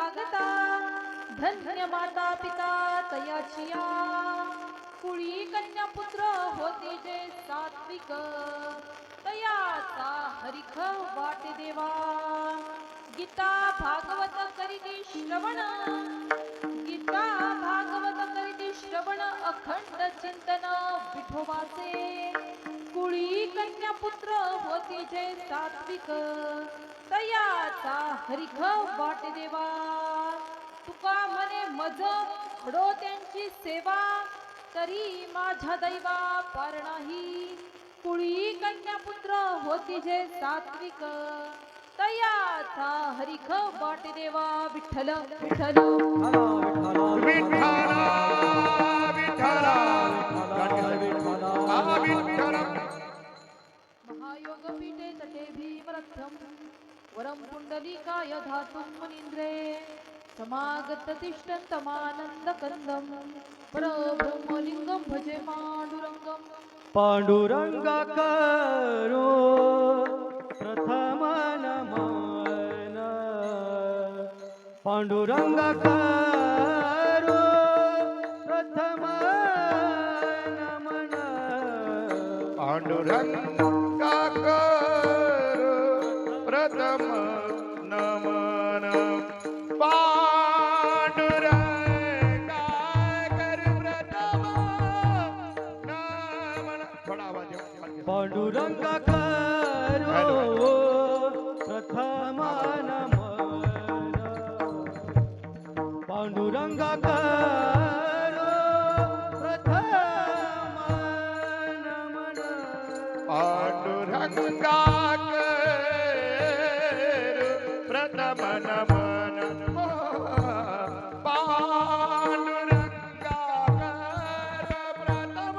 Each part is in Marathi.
जागता धन्य माता पिता तयाचिया कुळी कन्या पुत्र होते जे सात्विक तयाचा हरिख वाटे देवा गीता भागवत करीती श्रवण गीता भागवत करीती श्रवण अखंड चिंतन विठोबाचे कुळी कन्या पुत्र होती जे सात्विक तयाचा हरिख वाटे देवा तुका म्हणे मज घडो त्यांची सेवा तरी माझ्या दैवा पार नाही कुळी कन्या पुत्र होती जे सात्विक तयाचा हरिख वाटे देवा विठ्ठल विठ्ठल महायोग पीठे तटे भीमरथम वरम पुंडलिकाय धातुं मुनींद्रे समागत तिष्ठन्तमानंद कंदम परब्रह्मलिंगम भजे पांडुरंगम पांडुरंगा करो प्रथम नमन पांडुरंगा करो प्रथम नमन पांडुरंगा करो प्रथम नमन पांडुरंगा करो प्रथम नमन थोडा आवाज पांडुरंगा करो प्रथम नमन पांडुरंगा करो प्रथम नमन पांडुरंगा करो प्रथम नमन पांडुरंगा करो प्रथम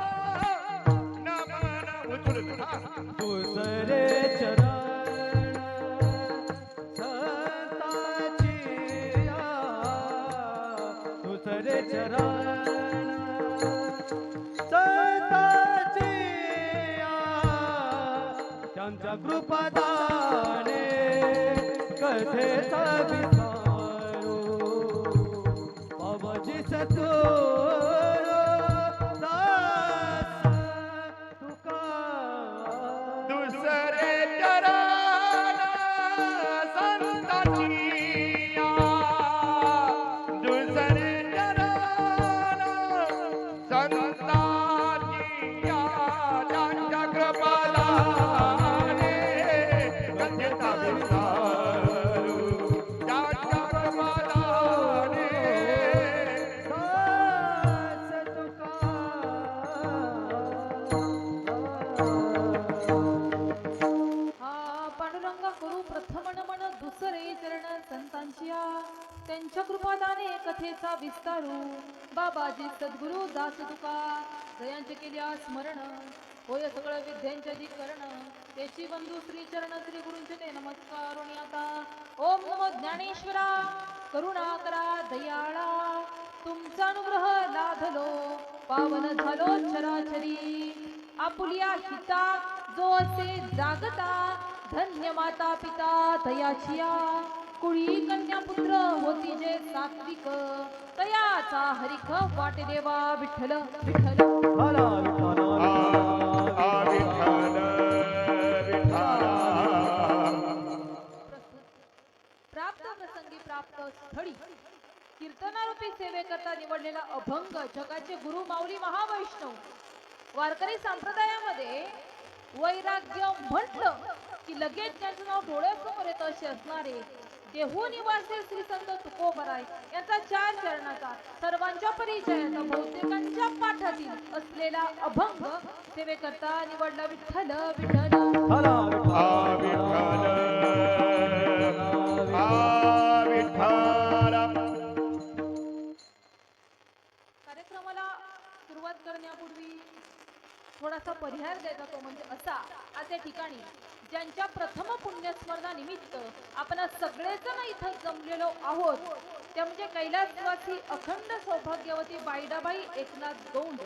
नमन उचलून दुसरे चरण संताची दुसरे चरण संताची त्यांच्या कृपादाने कथेचा विचारो बाबाजी सतोर दास तुका दुसरे चरण संताची दुसरे चरण संताची त्यांच्या कृपादाने कथेचा विस्तारू त्यांच्या कृपादाने दास तुका हा पांडुरंगा करू प्रथम नमन दुसरे चरण संतांच्या त्यांच्या कृपादाने कथेचा विस्तारू बाबाजी सद्गुरु दास तुका दयांचे केल्या स्मरण होय सगळं विद्यांचे अधिकरण त्याची बंधू श्री चरण श्री गुरूंचे ते नमस्कार आता ओम नमो ज्ञानेश्वरा करुणा करा दयाळा तुमचा अनुग्रह लाधलो पावन झालो चराचरी आपुलिया हिता जो असे जागता धन्य माता पिता दयाचिया कुळी कन्या पुत्र होती जे सात्विक तयाचा हरिख वाटे देवा विठ्ठल विठ्ठल हरा विठ्ठल विठ्ठल विठ्ठल प्राप्त प्रसंगी प्राप्त स्थळी कीर्तनारूपी सेवेकरता निवडलेला अभंग जगाचे गुरु माऊली महावैष्णव वारकरी संप्रदायामध्ये वैराग्य म्हटलं की लगेच त्यांचं नाव डोळ्यासमोर येतं असे असणारे देहू निवासी श्री संत तुकोबराय यांचा 4 चरणाचा सर्वांच्या परिचयाचा बहुतेकांच्या पाठातील असलेला अभंग सेवेकरता निवडला विठ्ठल विठ्ठल हरा विठ्ठल कार्यक्रमाला सुरुवात करण्यापूर्वी थोडासा परिहार द्यायचा तो म्हणजे असा आज या ठिकाणी ज्यांच्या प्रथम पुण्यस्मरणा निमित्त आपण सगळेजण इथं जमलेलो आहोत त्या म्हणजे कैलासवासी अखंड सौभाग्यवती बाईडाबाई एकनाथ गौंड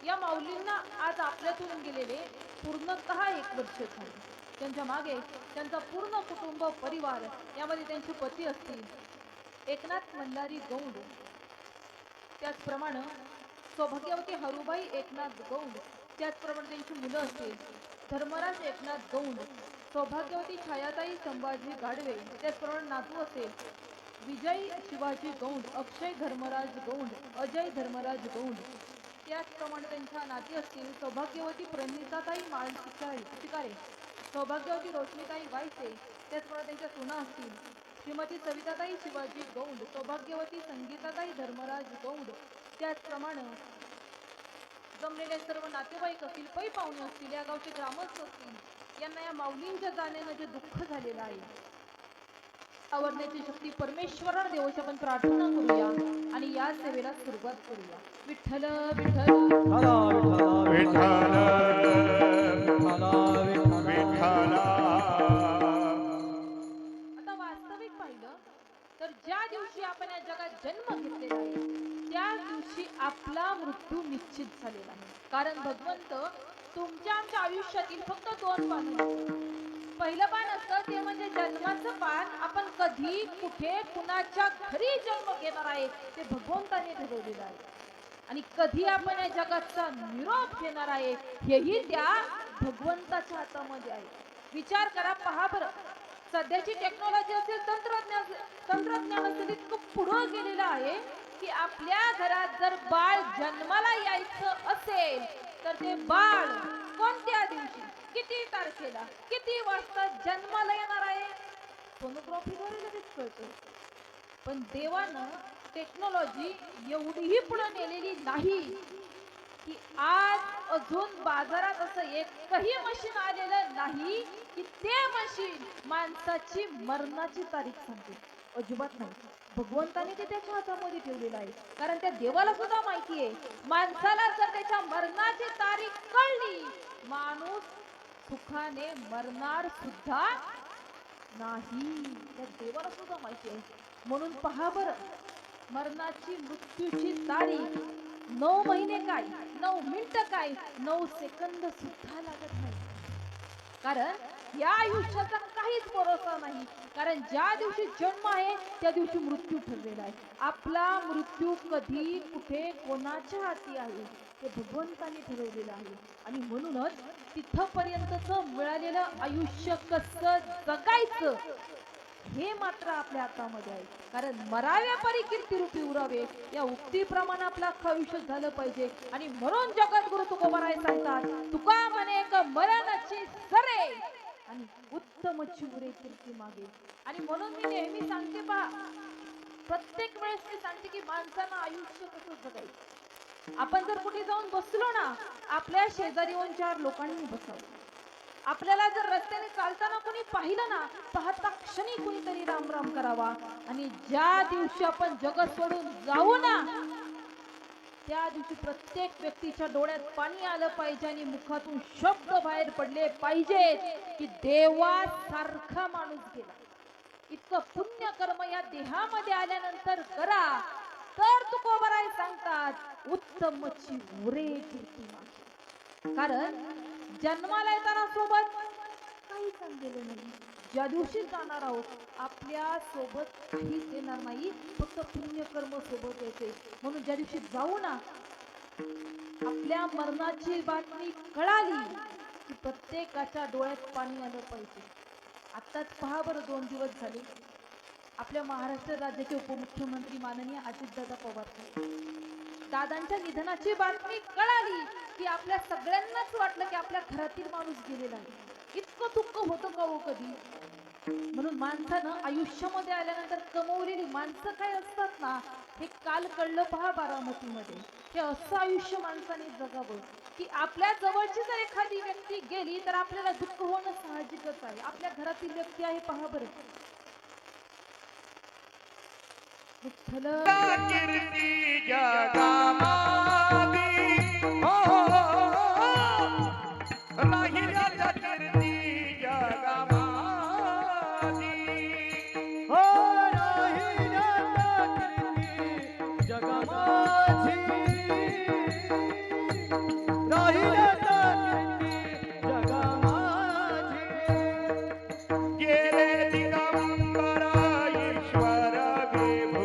या माऊलींना आज आपल्यातून गेलेले पूर्णतः 1 वर्ष झाले. त्यांच्या मागे त्यांचा पूर्ण कुटुंब परिवार यामध्ये त्यांचे पती असतील एकनाथ मल्हारी गौंड, त्याचप्रमाणे सौभाग्यवती हरुबाई एकनाथ गौंड, त्याचप्रमाणे त्यांची मुलं असतील धर्मराज एकनाथ गौंड, सौभाग्यवती छायाताई संभाजी गाडवे, त्याचप्रमाणे नातू असेल विजय शिवाजी गौंड, अक्षय धर्मराज गौंड, अजय धर्मराज गौंड, त्याचप्रमाणे त्यांच्या नाती असतील सौभाग्यवती प्रणिताताई शिकारे, सौभाग्यवती रोशनीताई वायसे, त्याचप्रमाणे त्यांच्या सुना असतील श्रीमती सविताताई शिवाजी गौंड, सौभाग्यवती संगीताताई धर्मराज गौंड, त्याचप्रमाणे जमलेले सर्व नातेवाईक असतील पै पाहुणे असतील या गावचे ग्रामस्थ असतील यांना या माऊलींच्या जाण्यानं जे दुःख झालेलं आहे आवरण्याची शक्ती परमेश्वराला देवाची आपण प्रार्थना करूया आणि या सेवेला सुरुवात करूया. विठ्ठल विठ्ठल विठ्ठल विठ्ठल विठ्ठल. आता वास्तविक पाहिलं तर ज्या दिवशी आपण या जगात जन्म घेतलेला आहे त्या दिवशी आपला मृत्यू निश्चित झालेला आहे. कारण भगवंत तुमच्या आमच्या आयुष्यातील फक्त दोन पान आहेत. पहिलं पान असतं ते म्हणजे जन्माचं पान. आपण कधी कुठे कुणाच्या घरी जन्म घेणार आहे ते भगवंताने ठरवलेलं आहे आणि कधी आपण या जगाचा निरोप घेणार आहे हेही त्या भगवंताच्या हातामध्ये आहे. विचार करा, पहा बरं, सध्याची टेक्नॉलॉजी असेल तंत्रज्ञान असेल इतकं पुढं गेलेलं आहे की आपल्या घरात जर बाळ जन्माला यायचं असेल तर ते बाळ कोणत्या दिवशी किती तारखेला किती वाजता जन्माला येणार आहे सोनोग्राफीद्वारे लगेच कळतं. पण देवानं टेक्नॉलॉजी एवढीही पुढे नेलेली नाही की आज अजून बाजारात असं एकही मशीन आलेलं नाही की ते मशीन माणसाची मरणाची तारीख सांगते. अजिबात नाही. भगवंताने ते त्याच्या हातामध्ये ठेवलेलं आहे. कारण त्या देवाला सुद्धा माहिती आहे माणसाला जर त्याच्या मरणाची तारीख कळली माणूस सुखाने मरणार सुद्धा नाही. त्या देवाला सुद्धा माहिती आहे. म्हणून पहा बरं, मरणाची मृत्यूची तारीख 9 महिने काय, 9 मिनिटं काय, 9 सेकंद सुद्धा लागत नाही. कारण या आयुष्याचा काहीच भरोसा नाही. कारण ज्या दिवशी जन्म आहे त्या दिवशी मृत्यू ठरलेला आहे. आपला मृत्यू कधी कुठे कोणाच्या हाती आहे ते भगवंताने ठरवलेलं आहे. आणि म्हणूनच तिथपर्यंतचं मिळालेलं आयुष्य कसं जगायचं हे मात्र आपल्या हातामध्ये आहे. कारण मराव्या परी कीर्ती रूपी उरावे या उक्तीप्रमाणे आपलं अख्खं आयुष्य झालं पाहिजे. आणि म्हणून जगद्गुरु तुकोबाराय सांगतात, तुका म्हणे क मरणाची सरे आणि उत्तमची उरे कीर्ती मागे. आणि म्हणून मी नेहमी सांगते, पहा, प्रत्येक वेळेस मी सांगते की माणसानं आयुष्य कसं जगायचं. आपण जर कुठे जाऊन बसलो ना, आपल्या शेजारी येऊन 4 लोकांनी बसावं. आपल्याला जर रस्त्याने चालताना कोणी पाहिलं ना, पाहता क्षणी कोणीतरी राम राम करावा. आणि ज्या दिवशी आपण जगत सोडून जाऊ ना त्या दिवशी प्रत्येक व्यक्तीच्या डोळ्यात पाणी आलं पाहिजे आणि मुखातून शब्द बाहेर पडले पाहिजेत की देवासारखा माणूस गेला. इतकं पुण्य कर्म या देहामध्ये आल्यानंतर करा तर तुकोबाराय सांगतात उत्तमची उरे कीर्ती मागे. कारण जन्माला येताना सोबत काही सांगितलेलं नाही. ज्या दिवशी जाणार आहोत आपल्या सोबत काहीच येणार नाही, फक्त पुण्यकर्म सोबत येते. म्हणून ज्या दिवशी जाऊ ना आपल्या मरणाची बातमी कळाली की प्रत्येकाच्या डोळ्यात पाणी आलं पाहिजे. आत्ताच पहा बरं, 2 दिवस झाले आपल्या महाराष्ट्र राज्याचे उपमुख्यमंत्री माननीय अजितदादा पवार दादांच्या निधनाची बातमी कळाली की आपल्या सगळ्यांनाच वाटलं की आपल्या घरातील माणूस गेलेला आहे. इतकं दुःख होतं का हो कधी. म्हणून माणसानं आयुष्यामध्ये आल्यानंतर कमवलेली माणसं काय असतात ना, हे काल कळलं पहा बारामतीमध्ये. हे असं आयुष्य माणसाने जगावं की आपल्या जवळची जर एखादी व्यक्ती गेली तर आपल्याला दुःख होणं साहजिकच आहे. आपल्या घरातील व्यक्ती आहे, पहा बरं. विठ्ठल कीर्ती जगामावी हो राहिल्याच्या कीर्ती जगामावी हो राहिल्याच्या कीर्ती जगामाझी, राहिल्याच्या कीर्ती जगामाझी. गेले दिगंबर ईश्वर विभू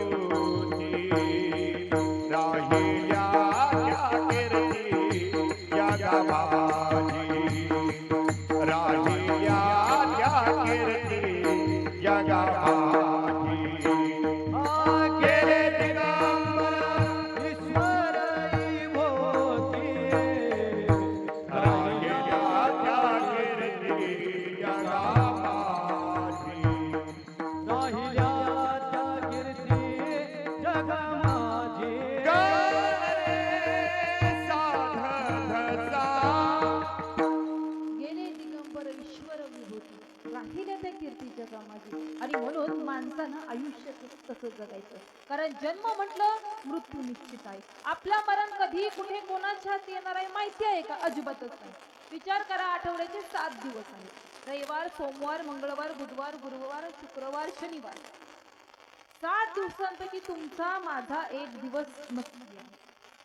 माणसानं आयुष्य तसं जगायचं. कारण जन्म म्हटलं मृत्यू निश्चित आहे. आपलं मरण कधी कुठे कोणाच्या हाती येणार आहे माहिती आहे का? अजिबातच नाही. विचार करा, आठवड्याचे 7 दिवस आहेत. रविवार, सोमवार, मंगळवार, बुधवार, गुरुवार, शुक्रवार, शनिवार. 7 दिवसांपैकी तुमचा माझा एक दिवस नक्की आहे.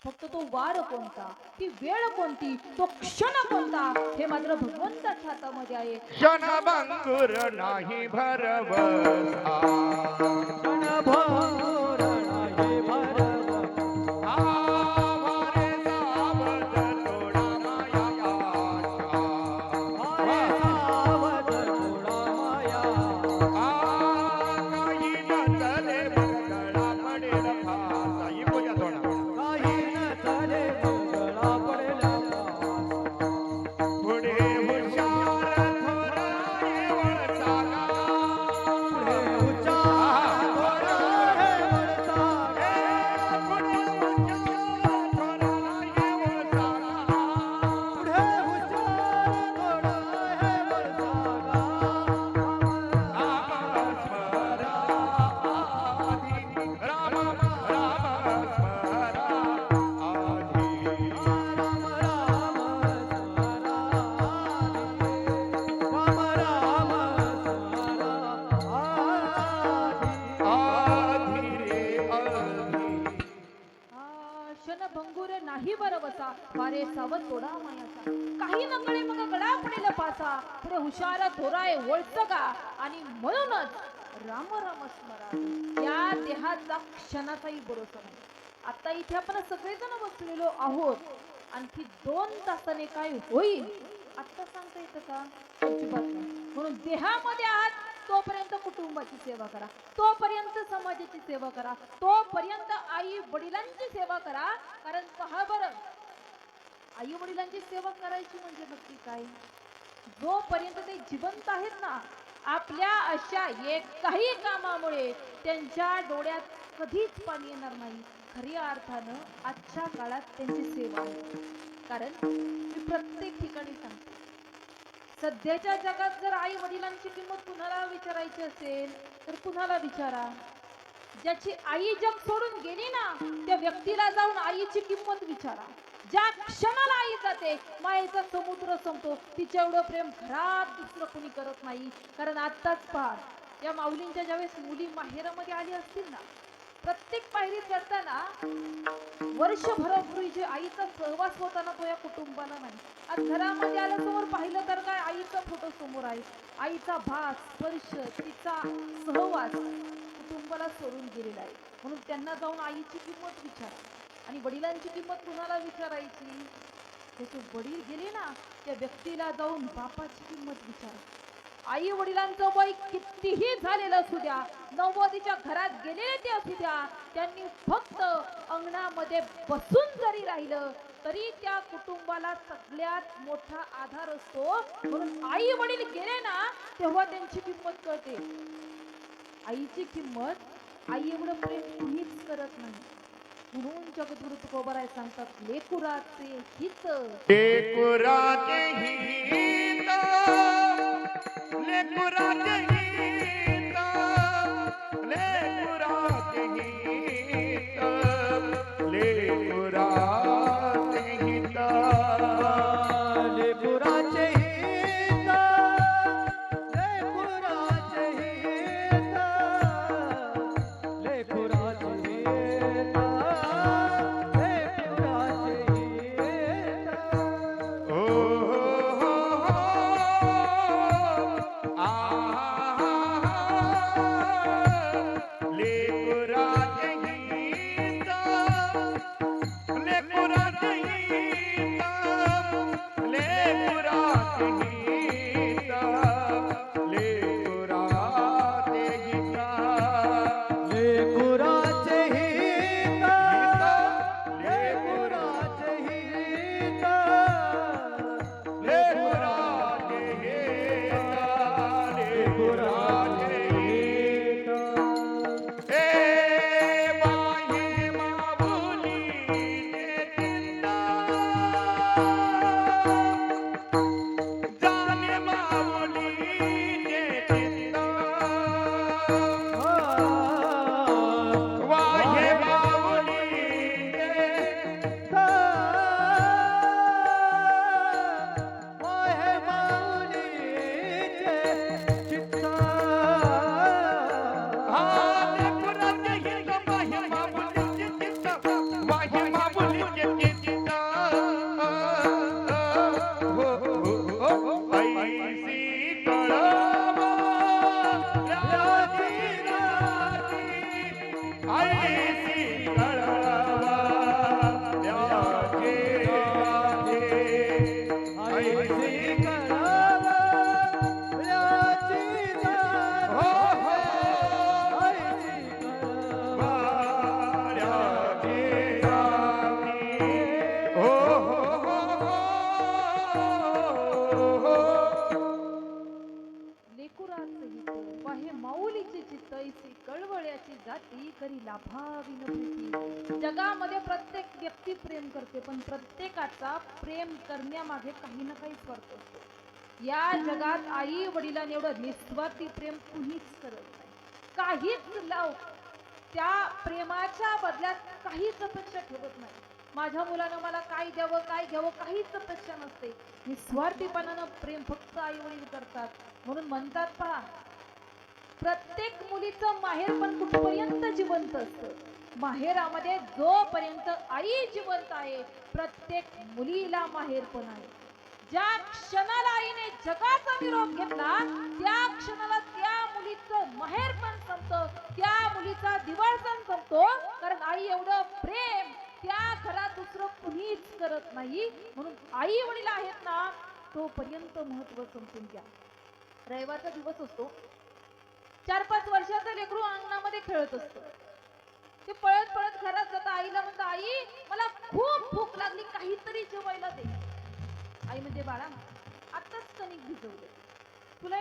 फक्त तो वार कोणता, ती वेळ कोणती, तो क्षण कोणता, हे मात्र भगवंताच्या हातामध्ये आहे. क्षणभंगुर नाही भरवसा क्षणभंगुर नाही भरवसा. आभारे सावध थोडा माया भारे सावध थोडा माया. काही न चले बगळा पडेल फासा. ही पूजा थोडा काही न चले मंगळा पडेल फासा. पुढे हुशार थोरा वळसा पुढे उच्चार थोडा हे वळसा. पुढे हुशार थोरा वळसा पुढे उच्चार थोडा हे वळसा. राम राम स्मरा आधी राम राम स्मरा राम स्मरा आधी रे आधी क्षणभंगुर नाही बरवसा, वारे सावध थोडा मायाचा. काही नकळे मग गळा पडेल फासा. पुढे हुशार थोराय वळत का, आणि म्हणूनच राम राम स्मरा. या देहाचा क्षणाचाही भरोसा नाही. आता इथे आपण सगळेजण बसलेलो आहोत. आणखी 2 तासाने काय होईल आता सांगता येतं का? अजिबात नाही. म्हणून देहामध्ये आहात तोपर्यंत कुटुंबाची सेवा करा, तोपर्यंत समाजाची सेवा करा, तोपर्यंत आई वडिलांची सेवा करा. कारण पहा बरं, आई वडिलांची सेवा करायची म्हणजे नक्की काय? जोपर्यंत ते जिवंत आहेत ना, आपल्या अशा एकाही कामामुळे त्यांच्या डोळ्यात कधीच पाणी येणार नाही. खऱ्या अर्थानं आजच्या काळात त्यांची सेवा आहे. कारण मी प्रत्येक ठिकाणी सांगते, सध्याच्या जगात जर आई वडिलांची किंमत कुणाला विचारायची असेल तर कुणाला विचारा. ज्याची आई जग सोडून गेली ना, त्या व्यक्तीला जाऊन आईची किंमत विचारा. ज्या क्षणाला आई जाते, मायेचा समुद्र संपतो. तिच्या एवढं प्रेम घरात दुसरं कुणी करत नाही. कारण आत्ताच पहा, या माऊलींच्या ज्यावेळेस मुली माहेरामध्ये आली असतील ना, प्रत्येक पायरी चढताना वर्षभरापूर्वी जे आईचा सहवास होता ना, तो या कुटुंबाला नाही. आज घरामध्ये आलं समोर पाहिलं तर काय, आईचा फोटो समोर आहे. आईचा भास, स्पर्श, तिचा सहवास कुटुंबाला सोडून गेलेला आहे. म्हणून त्यांना जाऊन आईची किंमत विचारा. आणि वडिलांची किंमत कुणाला विचारायची? त्याचे वडील गेले ना, त्या व्यक्तीला जाऊन बापाची किंमत विचारा. आई वडिलांचं वय कितीही झालेलं असू द्या, 90च्या घरात गेलेले ते असू द्या, त्यांनी फक्त अंगणामध्ये बसून जरी राहिलं तरी त्या कुटुंबाला सगळ्यात मोठा आधार असतो. म्हणून आई वडील गेले ना, तेव्हा त्यांची किंमत कळते. आईची किंमत आई एवढं प्रेम कुणीच करत नाही. म्हणून जगद्गुरु तुकोबाराय सांगतात, लेकुराचे हित लेकुराचे हित लेकुराचे हित लेकुराचे हित लेकुराचे हित लेकुराचे हित लेकुराचे हित लेकुराचे हित लेकुराचे हित. ओ लेकुराचे हित लेकुराचे आईसी कळवल्याची आईची कळवल्याची हो हो आईची वाऱ्याची हो हो हो लेकुराचे हित वाहे माऊलीचे चित्त ऐसे कळवळ्याची जाती करी लाभावी न प्रीती. जगामध्ये प्रत्येक व्यक्ती प्रेम करते, पण प्रत्येकाचा प्रेम करण्यामागे काही ना काही स्वार्थ असतो. या जगात आई वडिलांनी एवढं निस्वार्थी प्रेम कुणीच करत नाही. काहीच लाव त्या प्रेमाच्या बदल्यात काहीच अपेक्षा ठेवत नाही. माझ्या मुलानं मला काय द्यावं काय घ्यावं काहीच अपेक्षा नसते. निस्वार्थीपणानं प्रेम फक्त आई वडील करतात. म्हणून म्हणतात पहा, प्रत्येक मुलीचं माहेरपण कुठपर्यंत जिवंत असतं. माहेरामध्ये जोपर्यंत आई जिवंत आहे प्रत्येक मुलीला माहेरपण आहे. ज्या क्षणाला आईने जगाचा निरोप घेतला त्या क्षणाला त्या मुलीचं माहेरपण संपतं, त्या मुलीचा दिवाळसण संपतो. कारण आई एवढं प्रेम त्या घरात दुसरं कुणीच करत नाही. म्हणून आई वडील आहेत ना तोपर्यंत महत्व समजून घ्या. रविवारचा दिवस असतो, 4-5 वर्षाचं लेकरू अंगणामध्ये खेळत असतं. ते पळत पळत घरात जातं. आईला म्हणतं, आई मला खूप भूक लागली, काहीतरी जेवायला दे. आई म्हणजे, बाळा आत्ताच कणिक भिजवले, तुला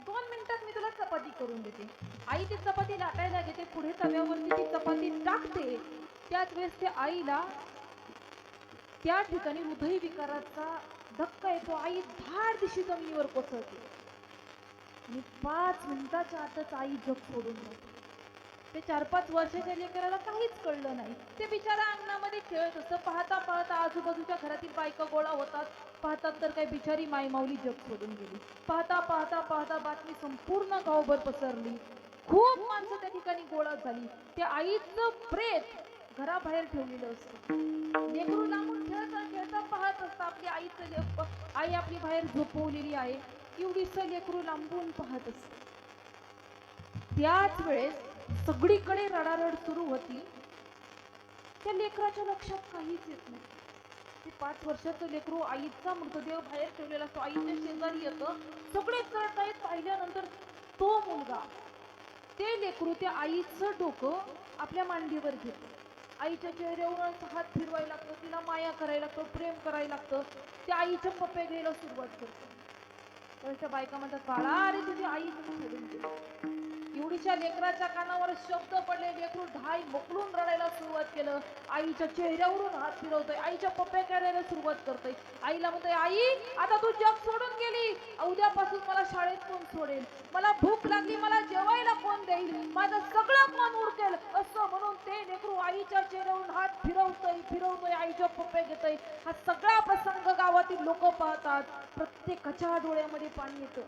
2 मिनिटात मी तुला चपाती करून देते. आई ती चपाती लाटायला घेते, पुढे तव्यावरती ती चपाती टाकते. त्याच वेळेस त्या आईला त्या ठिकाणी हृदयविकाराचा धक्का येतो. आई धाड दिशी जमिनीवर कोसळते आणि 5 मिनिटाच्या आतच आई जग सोडून जाते. ते 4-5 वर्षाच्या लेकराला काहीच कळलं नाही. ते बिचारा अंगणामध्ये खेळत असतं. पाहता पाहता आजूबाजूच्या घरातील बायका गोळा होतात. पाहतात तर काही बिचारी मायमाऊली जग सोडून गेली. पाहता पाहता पाहता बातमी संपूर्ण गावभर पसरली. खूप माणसं त्या ठिकाणी गोळा झाली. त्या आईचं प्रेत घराबाहेर ठेवलेलं असतं. लेकरू लांबून खेळता खेळता पाहत असतं आपली आई आपली बाहेर झोपवलेली आहे. एवढीसं लेकरू लांबून पाहत असतं. त्याच वेळेस सगळीकडे रडारड सुरू होती. त्या लेकराच्या लक्षात काहीच येत नाही. ते 5 वर्षाचं लेकरू आईचा मृतदेह बाहेर ठेवलेला असतो. आईच्या शेजारी येतं. सगळे चढतायत. पाहिल्यानंतर तो मुलगा, ते लेकरू त्या आईचं डोकं आपल्या मांडीवर घेतो. आईच्या चेहऱ्यावर हात फिरवायला लागतो, तिला माया करायला लागतो, प्रेम करायला लागतं. त्या आईच्या पप्प्या घ्यायला सुरुवात करतो. तर त्या बायका म्हणतात, बाळा अरे तुझी आई सोडून गेली. एवढीच्या लेकराच्या कानावर शब्द पडले. लेकरू ढाई मोकळून रडायला सुरुवात केलं. आईच्या चेहऱ्यावरून हात फिरवतोय, आईच्या पप्प्या करायला सुरुवात करतोय. आईला म्हणतोय, आई आता तू जग सोडून गेली, उद्यापासून मला शाळेत कोण सोडेल, मला भूक लागली, मला जेवायला कोण देईल, माझं सगळं कोण उरकेल. असं म्हणून ते लेकरू आईच्या चेहऱ्यावरून हात फिरवतोय, आईच्या पप्प्या घेतोय. हा सगळा प्रसंग गावातील लोक पाहतात. प्रत्येकाच्या डोळ्यामध्ये पाणी येतं.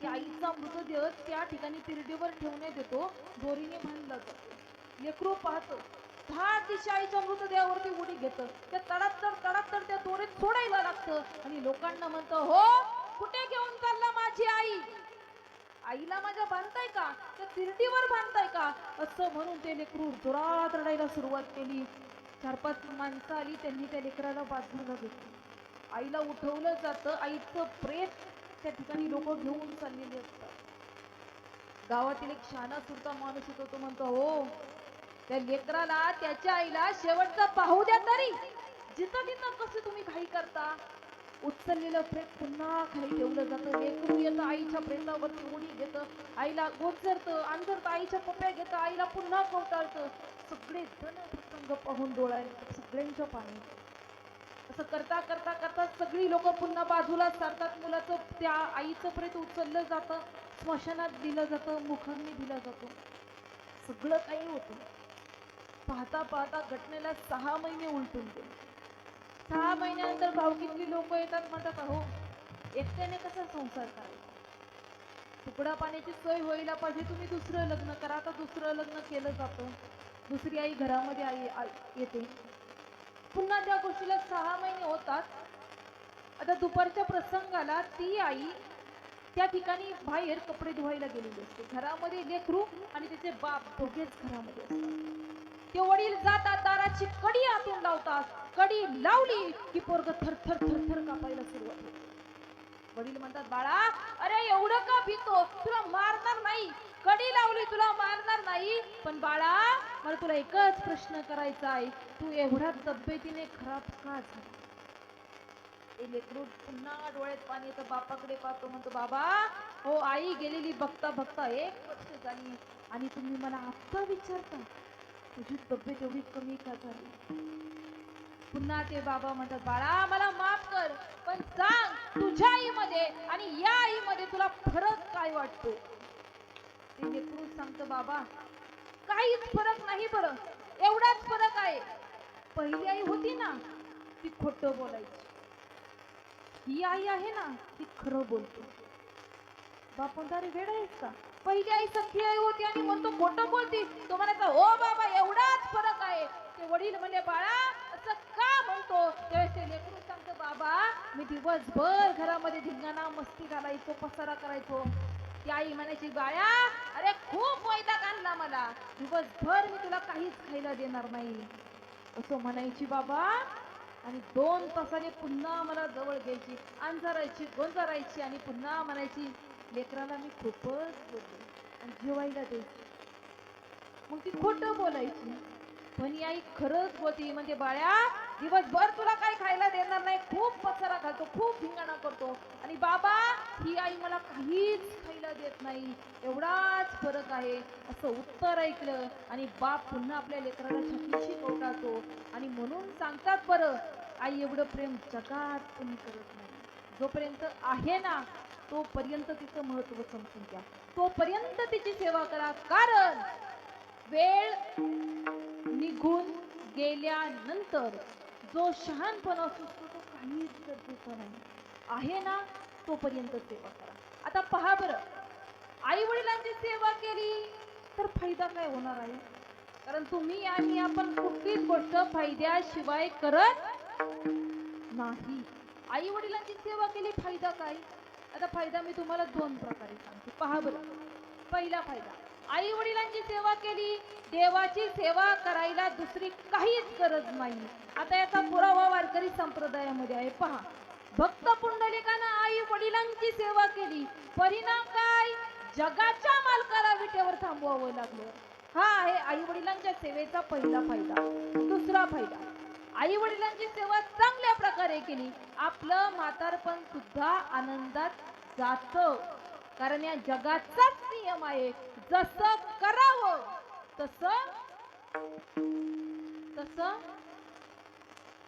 त्या आईचा मृतदेह त्या ठिकाणी तिरडीवर ठेवण्यात येतो. दोरीने बांधला जातो. लेकरू पाहतं. 10 दिशा आईच्या मृतदेहावरती उडी घेतं. त्या तडात्तर त्या दोरीत सोडायला लागतं आणि लोकांना म्हणतं, हो कुठे घेऊन चालला माझी आई, आईला माझ्या बांधताय का, त्या तिरडीवर बांधताय का. असं म्हणून ते लेकरू जोरात रडायला सुरुवात केली. 4-5 माणसं आली. त्यांनी त्या लेकराला बाजूला घेतलं. आईला उठवलं जातं. आईचं प्रेत त्या ठिकाणी लोक घेऊन चाललेले असतात. गावातील एक शहाणा सुरता माणूस होतो. तो म्हणतो, हो त्या लेकराला त्याच्या आईला शेवटचा पाहू द्या तरी. जिथं तिथं कसं तुम्ही घाई करता. उचललेलं प्रेत पुन्हा खाली ठेवलं जातं. लेकरू येतं, आईच्या प्रेतावरती उडी घेतं, आईला गोचरतं, अंधरतं, आईच्या पप्प्या घेतं, आईला पुन्हा कवटाळतं. सगळे जण प्रसंग पाहून डोळ्यात सगळ्यांच्या पाणी. असं करता करता करता सगळी लोक पुन्हा बाजूला सरतात. मुलाचं त्या आईचं प्रेत उचललं जातं, स्मशानात दिलं जातं, मुखाग्नी दिला जातो. सगळं काही होतं. पाहता पाहता घटनेला 6 महिने उलटून गेले. 6 महिन्यानंतर भावकीतली लोक येतात. म्हणतात, अहो एकट्याने कसा संसार करायचा, तुकडा पाण्याची सोय व्हायला पाहिजे, तुम्ही दुसरं लग्न करा. आता दुसरं लग्न केलं जातं. दुसरी आई घरामध्ये येते. पुन्हा त्या गोष्टीला 6 महिने होतात. आता दुपारच्या प्रसंगाला ती आई त्या ठिकाणी बाहेर कपडे धुवायला गेलेले असते. घरामध्ये लेकरू आणि त्याचे बाप दोघेच घरामध्ये असतात. ते वडील जातात, दाराची कडी आतून लावतात. कडी लावली की पोरग थरथर थरथर कापायला सुरुवात होते. वडील म्हणतात, बाळा अरे एवढं का भीतो, तुला मारणार नाही, कडी लावली तुला मारणार नाही, पण बाळा मला तुला एकच प्रश्न करायचा आहे, तू एवढ्या तब्येतीने खराब का झाला? ते लेकरू पुन्हा डोळ्यात पाणी येतं, बापाकडे पाहतो, म्हणतो बाबा हो आई गेलेली बघता बघता 1 वर्ष झाली आणि तुम्ही मला आत्ता विचारता तुझी तब्येत एवढी कमी का झाली? पुन्हा ते बाबा म्हणतात, बाळा मला माफ कर, पण सांग तुझ्या आईमध्ये आणि या आईमध्ये तुला फरक काय वाटतो? ते लेकरू सांगतं, बाबा काहीच फरक नाही, बरं एवढाच फरक आहे, पहिली आई होती ना ती खोटं बोलायची, ही आई आहे ना ती खरं बोलतो. बाप म्हणतो, अरे वेड आहेस का? पहिली आई सख्खी आई होती आणि म्हणतो खोटं बोलती. तो म्हणायचा, हो बाबा एवढाच फरक आहे. ते वडील म्हणजे, बाळा असं का म्हणतो? त्यावेळेस ते लेकरू सांगतं, बाबा मी दिवसभर घरामध्ये धिंगाणा मस्ती घालायचो, पसारा करायचो. ती आई म्हणायची, बाळा अरे खूप वैताग आणला मला, दिवसभर मी तुला काहीच खायला देणार नाही असं म्हणायची बाबा. आणि 2 तासाने पुन्हा मला जवळ घ्यायची, अंजारायची, गोंजारायची आणि पुन्हा म्हणायची, लेकराला मी खूपच बोलते आणि जेवायला द्यायची. मग ती खोटं बोलायची, पण ही आई खरंच बोलती. म्हणजे बाळा दिवसभर तुला काही खायला देणार नाही, खूप पसारा घालतो, खूप धिंगाणा करतो, आणि बाबा ही आई मला काहीच खायला देत नाही, एवढाच फरक आहे असं उत्तर ऐकलं. आणि बाप पुन्हा आपल्या लेकराला छातीशी कवटाळतो आणि म्हणून सांगतात, बरं आई एवढं प्रेम जगात कोणी करत नाही. जोपर्यंत आहे ना तोपर्यंत तिचं महत्व समजून घ्या, तोपर्यंत तिची सेवा करा, कारण वेळ निघून गेल्यानंतर जो शहाणपणा सुचतो तो काहीच गरजेचा नाही. आहे ना तोपर्यंत सेवा करा. आता पहा बरं, आई वडिलांची सेवा केली तर फायदा काय होणार आहे? कारण तुम्ही आणि आपण कुठलीच गोष्ट फायद्याशिवाय करत नाही. आई वडिलांची सेवा केली फायदा काय? आता फायदा मी तुम्हाला 2 प्रकारे सांगते, पहा बरं. पहिला फायदा, आई वडिलांची सेवा केली, देवाची सेवा करायला दुसरी काहीच गरज नाही. आता याचा पुरावा वारकरी संप्रदायामध्ये आहे, पहा. भक्त पुंडलिकानं आई वडिलांची सेवा केली, परिणाम काय? जगाच्या मालकाला विटेवर थांबवावं लागलं. हा आहे आई वडिलांच्या सेवेचा पहिला फायदा. दुसरा फायदा, आई वडिलांची सेवा चांगल्या प्रकारे केली, आपलं म्हातारपण सुद्धा आनंदात जातं. कारण या जगाचाच नियम आहे, जसं करावं तसं तसं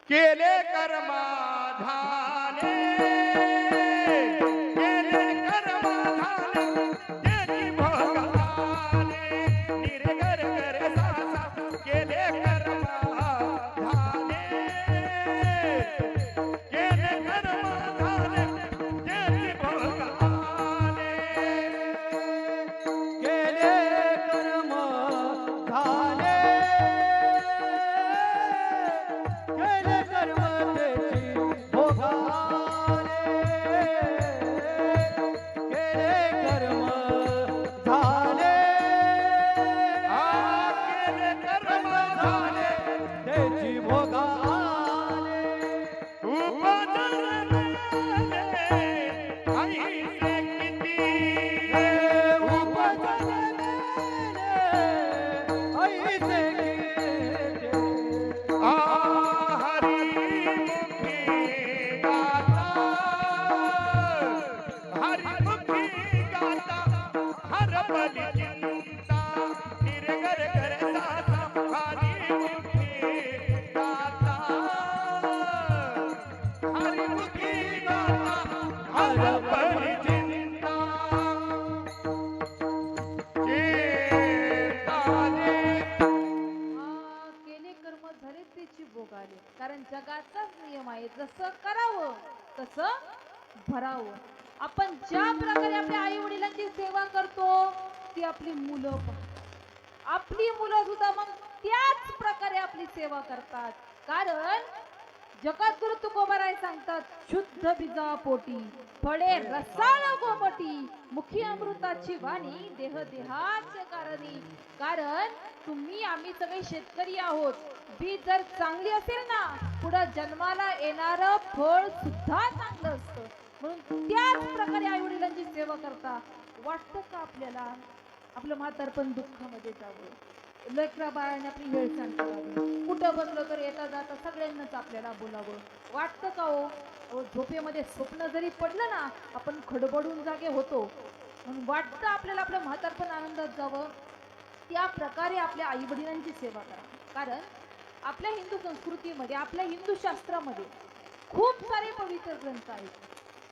केले कर्मा झाले, केले कर्मा झाले, ज्याची भोग आले, निर्गर करे सासा, केले कर्मा झाले, केले कर्मा झाले, ज्याची भोग आले. केले कर्म झाले, केले कर्म त्याची भोगाले, केले कर्म झाले, केले कर्म झाले, त्याची भोगाले. उपजले आईचे किती, हरिमुखी गाता, हरपली चिंता, निर्गर करे सासा, हरिमुखी गाता, हरिमुखी गाता, हरपली चिंता. केले कर्म झाले त्याची भोग आले. कारण जगाचाच नियम आहे, जसं करावं तसं भरावं. आपण ज्या प्रकारे आपल्या आई वडिलांची सेवा करतो ती आपली मुलं पाहतात. आपली मुलं सुद्धा मग त्याच प्रकारे आपली सेवा करतात. कारण जगद्गुरु तुकोबाराय सांगतात, शुद्ध बीजा पोटी फळे रसाळ गोमटी, मुखी अमृताची वाणी देह देहाचे कारणी. कारण तुम्ही आम्ही सगळे शेतकरी आहोत. बीज जर चांगली असेल ना, पुढे जन्माला येणारं फळ सुद्धा चांगलं असतं. म्हणून त्याच प्रकारे आई वडिलांची सेवा करता. वाटतं का आपल्याला आपलं म्हातारपण दुःखामध्ये जावं, लेकरा बाळाने आपली वेळ सांगावी, कुठं बसलो तर येता जाता सगळ्यांनाच आपल्याला बोलावं. वाटतं का हो? झोपेमध्ये स्वप्न जरी पडलं ना, आपण खडबडून जागे होतो. म्हणून वाटतं आपल्याला आपलं म्हातारपण आनंदात जावं. त्या प्रकारे आपल्या आई वडिलांची सेवा करा. कारण आपल्या हिंदू संस्कृतीमध्ये, आपल्या हिंदू शास्त्रामध्ये खूप सारे पवित्र ग्रंथ आहेत.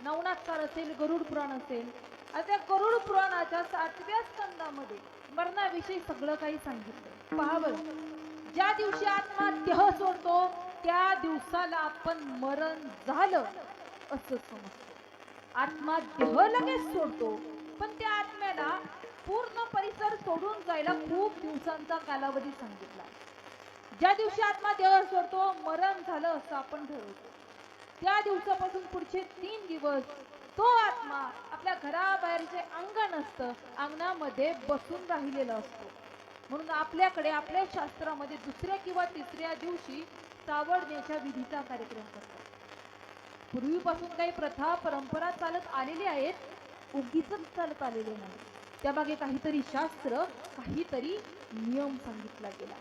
नवनाथकार असेल, गरुड पुराण असेल. आता त्या गरुड पुराणाच्या 7व्या स्कंदामध्ये मरणाविषयी सगळं काही सांगितलं. पहा बरं, ज्या दिवशी आत्मा देह सोडतो त्या दिवसाला आपण मरण झालं असं समजतो. आत्मा देह लगेच सोडतो, पण त्या आत्म्याला पूर्ण परिसर सोडून जायला खूप दिवसांचा कालावधी सांगितला. ज्या दिवशी आत्मा देह सोडतो मरण झालं असं आपण ठरवतो. त्या दिवसापासून पुढचे 3 दिवस तो आत्मा आपल्या घराबाहेरचे अंगण असतं, अंगणामध्ये बसून राहिलेला असतो. म्हणून आपल्याकडे आपल्या शास्त्रामध्ये 2ऱ्या किंवा 3ऱ्या दिवशी सावडण्याच्या विधीचा कार्यक्रम करतात. पूर्वीपासून काही प्रथा परंपरा चालत आलेली आहेत, उगीच चालत आलेले नाही. त्यामागे काहीतरी शास्त्र, काहीतरी नियम सांगितला गेला.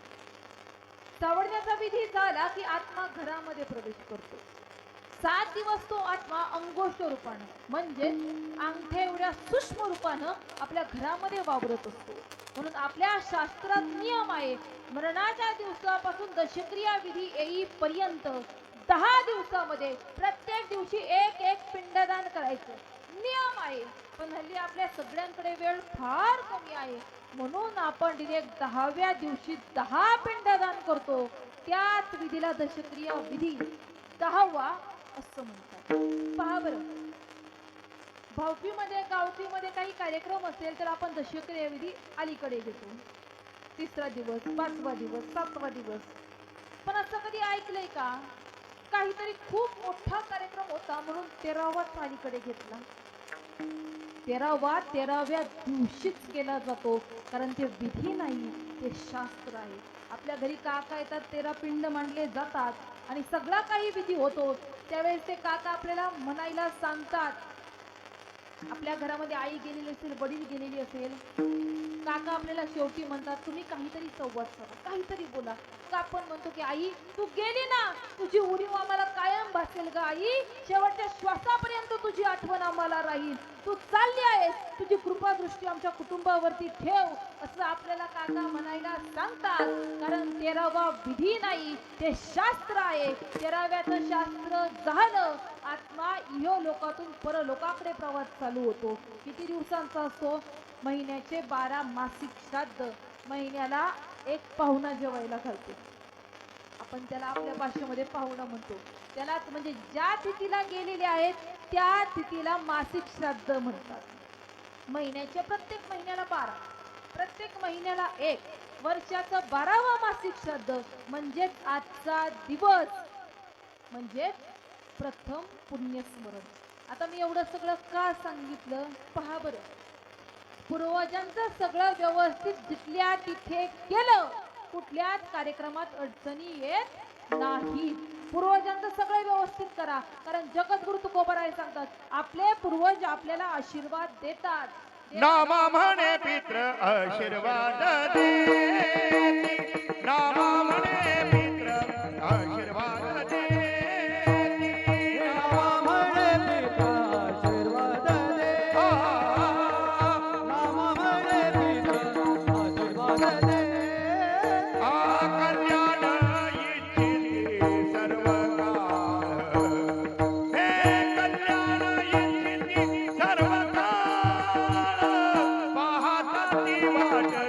सावडण्याचा विधी झाला की आत्मा घरामध्ये प्रवेश करतो. 7 दिवस तो आत्मा अंगोष्ठ रूपानं म्हणजे अंगठ्या एवढ्या सूक्ष्म रूपानं आपल्या घरामध्ये वावरत असतो. म्हणून आपल्या शास्त्रात नियम आहे, मरणाच्या दिवसापासून दशक्रिया विधी येईपर्यंत 10 दिवसामध्ये प्रत्येक दिवशी एक पिंडदान करायचं नियम आहे. पण हल्ली आपल्या सगळ्यांकडे वेळ फार कमी आहे, म्हणून आपण डिरेक्ट 10व्या दिवशी 10 पिंडदान करतो. त्याच विधीला दशक्रिया विधी 10वा असं म्हणतात. पहा बरं, भावकीमध्ये गावकीमध्ये काही कार्यक्रम असेल तर आपण दशक्रिया विधी अलीकडे घेतो. 3रा दिवस, 5वा दिवस, 7वा दिवस. पण असं कधी ऐकलंय का काहीतरी खूप मोठा कार्यक्रम होता म्हणून 13वाच अलीकडे घेतला? 13व्या दिवशीच केला जातो. कारण ते विधी नाही, ते शास्त्र आहे. आपल्या घरी काका येतात, 13 पिंड मांडले जातात आणि सगळा काही विधी होतो. त्यावेळेस ते काका आपल्याला म्हणायला सांगतात. आपल्या घरामध्ये आई गेलेली असेल, वडील गेलेली असेल, काका आपल्याला शेवटी म्हणतात तुम्ही काहीतरी संवाद साधा, काहीतरी बोला. मग आपण म्हणतो की आई तू गेली ना, तुझी उणीव आम्हाला कायम भासेल ग आई, शेवटच्या श्वासापर्यंत तुझी आठवण आम्हाला राहील. तू चालली आहेस, तुझी कृपा दृष्टी आमच्या कुटुंबावरती ठेव, असं आपल्याला काका म्हणायला सांगतात. कारण 13वा विधी नाही, ते शास्त्र आहे. 13व्याचं शास्त्र झालं, आत्मा इहो लोकातून परलोकाकडे प्रवास चालू होतो. किती दिवसांचा असतो? महिन्याचे 12 मासिक श्राद्ध. महिन्याला एक पाहुणा जेवायला घालतो आपण, त्याला आपल्या भाषेमध्ये पाहुणा म्हणतो. त्यालाच म्हणजे ज्या तिथीला गेलेले आहेत त्या तिथीला मासिक श्राद्ध म्हणतात. महिन्याच्या प्रत्येक महिन्याला 12, प्रत्येक महिन्याला 1, वर्षाचं 12वा मासिक श्राद्ध म्हणजेच आजचा दिवस म्हणजे प्रथम पुण्यस्मरण. आता मी एवढं सगळं का सांगितलं? पहा बरं, पूर्वजांचं सगळं व्यवस्थित जिथल्या तिथे केलं, कुठल्याच कार्यक्रमात अडचणी येत नाही. पूर्वजांचं सगळं व्यवस्थित करा. कारण जगद्गुरु तुकोबाराय सांगतात, आपले पूर्वज आपल्याला आशीर्वाद देतात. नामा म्हणे पित्र आशीर्वाद देती, नामा म्हणे पित्र आशीर्वाद देती.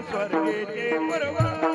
स्वर्गेचे परवा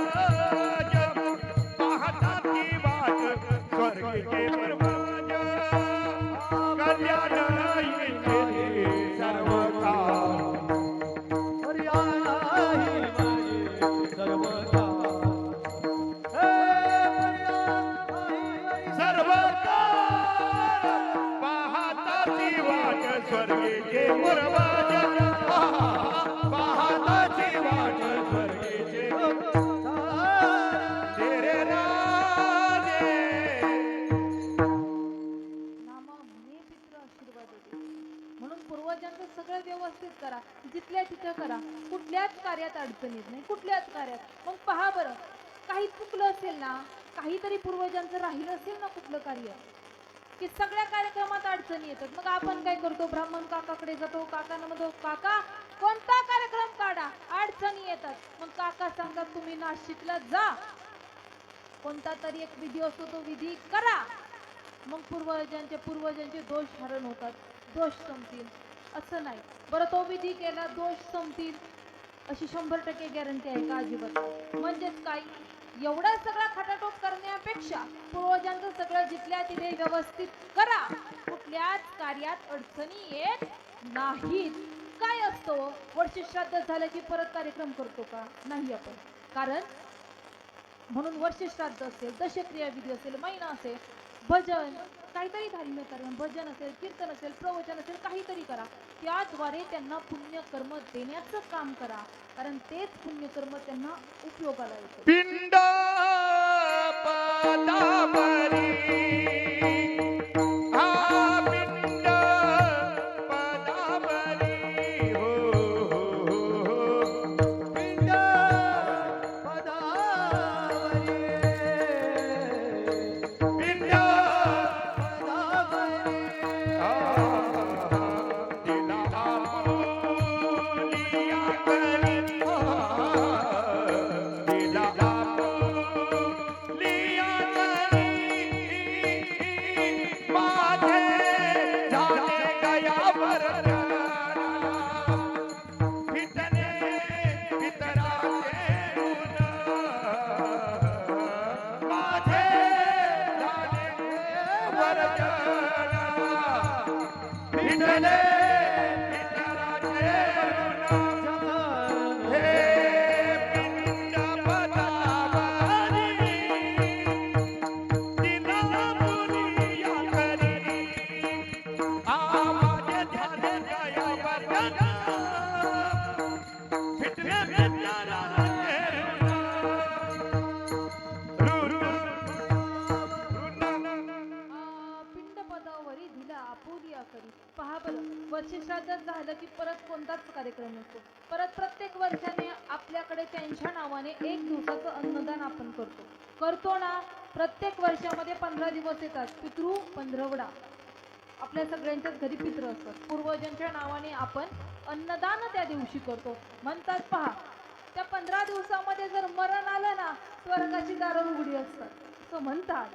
मग पहा बरं, काही चुकलं असेल ना, काहीतरी पूर्वजांचं राहिलं असेल ना कुठलं कार्य, की सगळ्या कार्यक्रमात अडचणी येतात. मग आपण काय करतो, ब्राह्मण काकाकडे जातो, काकांना म्हणतो काका कोणता कार्यक्रम काढा, अडचणी येतात. मग काका सांगतात तुम्ही नाशिकला जा, कोणता तरी एक विधी असतो तो विधी करा. मग पूर्वजांचे दोष हरण होतात, दोष संपतील. असं नाही बरं, तो विधी केला दोष संपतील अशी 100% गॅरंटी आहे का? अजिबात नाही. म्हणजेच काय, एवढा सगळा खटाटोप करण्यापेक्षा पूर्वजांचं सगळं जिथल्या तिथे व्यवस्थित करा, कुठल्याच कार्यात अडचणी येत नाहीत. काय असतो, वर्ष श्राद्ध झालं की परत कार्यक्रम करतो का? नाही आपण. कारण म्हणून वर्ष श्राद्ध असेल, दशक्रिया विधी असेल, महिना असेल, भजन, काहीतरी धार्मिक कर्म, भजन असेल, कीर्तन असेल, प्रवचन असेल, काहीतरी करा. त्याद्वारे त्यांना पुण्यकर्म देण्याचं काम करा, कारण तेच पुण्यकर्म त्यांना उपयोगाला येतं. पिंड पदावरी हा पिंड पदावरी हो पिंड पदावरी पिंड पदावरी दिला आपुलिया करी दिला आपुलिया करी माझे झाले गया वरदाना फिटणे फितराचे गुण माझे झाले वरदाना फिटणे फितराचे गुण हे पिंड पदावरी दिला मुनिया करी माझे झाले गया वरदाना फिटणे फितराचे पिंड पदावरी दिला आपुलिया करी. पहा बरं, वर्ष श्राद्ध झालं की परत कोणताच कार्यक्रम नसतो. परत प्रत्येक वर्षाने आपल्याकडे त्यांच्या नावाने 1 दिवसाचं अन्नदान आपण करतो ना. प्रत्येक वर्षामध्ये 15 दिवस येतात, पितृ पंधरवडा. आपल्या सगळ्यांच्याच घरी पितृ असतात, पूर्वजांच्या नावाने आपण अन्नदान त्या दिवशी करतो. म्हणतात पहा, त्या 15 दिवसामध्ये जर मरण आलं ना, स्वर्गाची दारं उघडी असतात असं म्हणतात.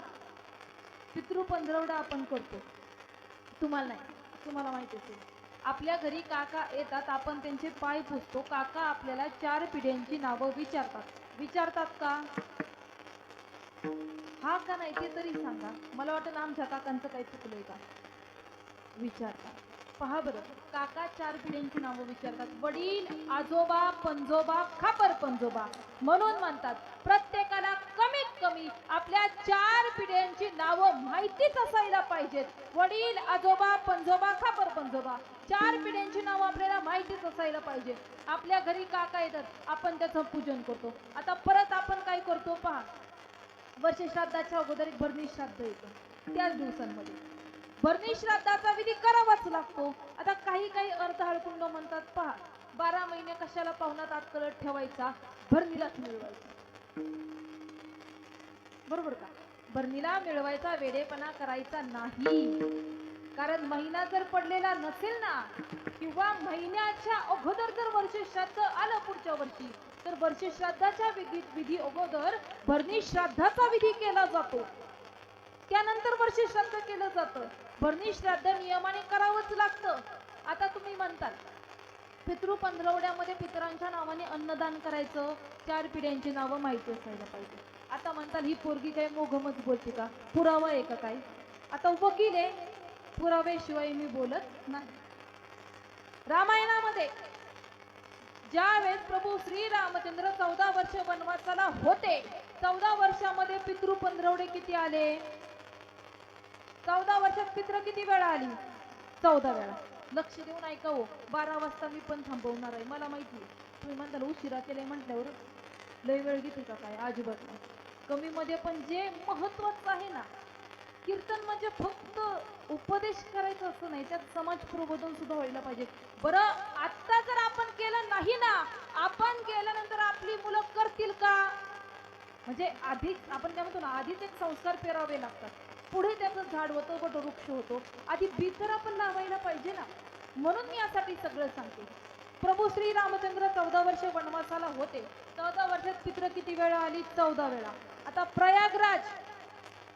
पितृ पंधरवडा आपण करतो. तुम्हाला नाही, तुम्हाला माहिती असेल, आपल्या घरी काका येतात, आपण त्यांचे पाय पुसतो. काका आपल्याला 4 पिढ्यांची नावं विचारतात का? हा का नाही ते तरी सांगा. मला वाटतं आमच्या काकांचं काही चुकलंय का? विचारतात. पहा बरं, काका 4 पिढ्यांची नावं विचारतात. वडील, आजोबा, पंजोबा, खापर पंजोबा. म्हणून म्हणतात प्रत्येकाला कमीत कमी आपल्या 4 पिढ्यांची नावं माहितीच असायला पाहिजेत. वडील, आजोबा, पंजोबा, खापर पंजोबा, 4 पिढ्यांची नावं आपल्याला माहितीच असायला पाहिजे. आपल्या घरी काका येतात, आपण त्याचं पूजन करतो. आता परत आपण काय करतो पहा, वर्ष श्राद्धाच्या अगोदर एक भरणी श्राद्ध येतं. त्याच दिवसांमध्ये भरणी श्राद्धाचा विधी करावाच लागतो. आता काही अर्धहळकुंड म्हणतात पहा, 12 महिने कशाला पाहुणात आत कलर ठेवायचा, भरणीलाच मिळवायचा. बरोबर का? भरणीला मिळवायचा वेडेपणा करायचा नाही. कारण महिना जर पडलेला नसेल ना, किंवा महिन्याच्या अगोदर जर वर्ष श्राद्ध आलं पुढच्या वर्षी, तर वर्ष श्राद्धाच्या विधी अगोदर भरणी श्राद्धाचा विधी केला जातो. त्यानंतर वर्ष श्राद्ध केलं जातं. भरणी श्राद्ध नियमाने करावंच लागतं. आता तुम्ही म्हणताल पितृ पंधरवड्यामध्ये पितरांच्या नावाने अन्नदान करायचं, 4 पिढ्यांची नावं माहिती असायला पाहिजे. आता म्हणताल ही पोरगी काय मोघमच बोलते का? पुरावा आहे का काय? आता वकील आहे, पुराव्याशिवाय मी बोलत नाही. रामायणामध्ये ज्यावेळेस प्रभू श्री रामचंद्र 14 वर्ष वनवासाला होते, 14 वर्षामध्ये पितृ पंधरवडे किती आले? 14 वर्षात पितृ किती वेळा आली? 14 वेळा. लक्ष देऊन ऐका हो, 12 वाजता मी पण थांबवणार आहे. मला माहिती आहे तुम्ही म्हणताल उशिरा केले म्हटल्यावर लय वेळ घेते का काय? अजिबात नाही. कमी मध्ये पण जे महत्वाचं आहे ना, कीर्तन म्हणजे फक्त उपदेश करायचं असं नाही, त्यात समाज प्रबोधन सुद्धा व्हायला पाहिजे. बरं आता जर आपण केलं नाही ना, आपण केल्यानंतर आपली मुलं करतील का? म्हणजे आधीच आपण काय म्हणतो ना, आधीच एक संस्कार पेरावे लागतात, पुढे त्याचं झाड होतं, मोठं वृक्ष होतो. आधी बी तर आपण लावायला पाहिजे ना. म्हणून मी यासाठी सगळं सांगते. प्रभू श्री रामचंद्र 14 वर्ष वनवासाला होते. 14 वर्षात पित्र किती वेळा आली? 14 वेळा. आता प्रयागराज